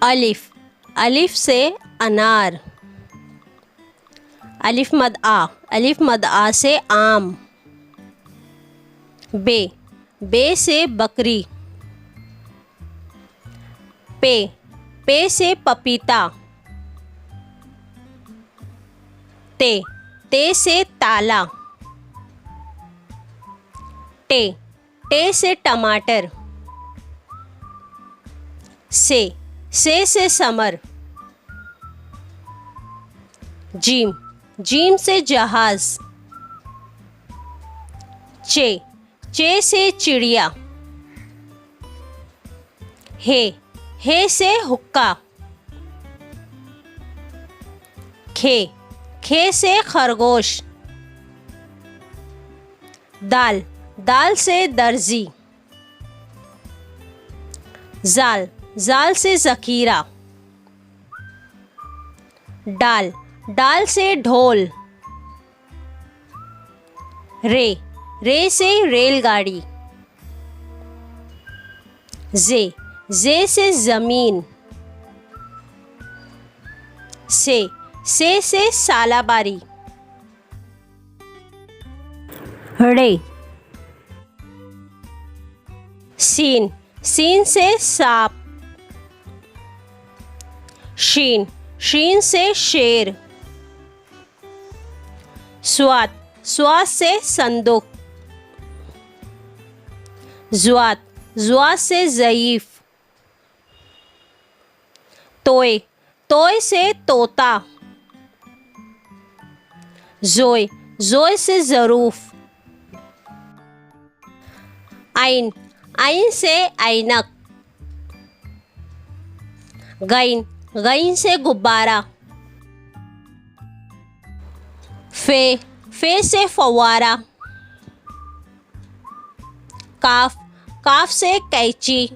अलिफ, अलिफ से अनार। अलिफ मद आ से आम। बे, बे से बकरी। पे से पपीता। ते से ताला। टे से टमाटर। से समर। जीम से जहाज। चे से चिड़िया। हे से हुक्का। खे से खरगोश। दाल से दर्जी। जाल से ज़खीरा। डाल से ढोल। रे से रेलगाड़ी। जे से ज़मीन। से सालाबारी। रे, सीन से सांप। शीन से शेर। स्वाद से संदूक। जुआत से ज़ईफ। तोय से तोता। जोय से ज़रूफ। आइन से ऐनक। गईन से गुब्बारा। फे से फव्वारा। काफ से कैंची।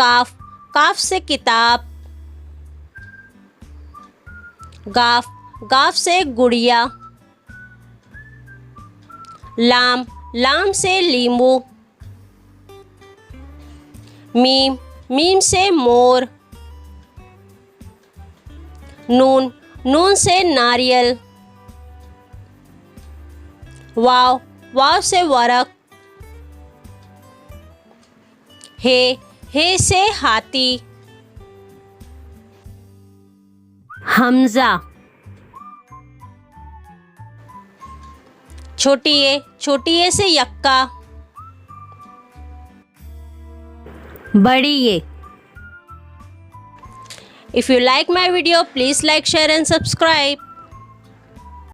काफ से किताब। गाफ से गुड़िया। लाम से लींबू। मीम से मोर। नून से नारियल। वाव से वरक। हे से हाथी। हमजा, छोटी ए से यक्का। बड़ी ए। If you like my video, please like, share and subscribe.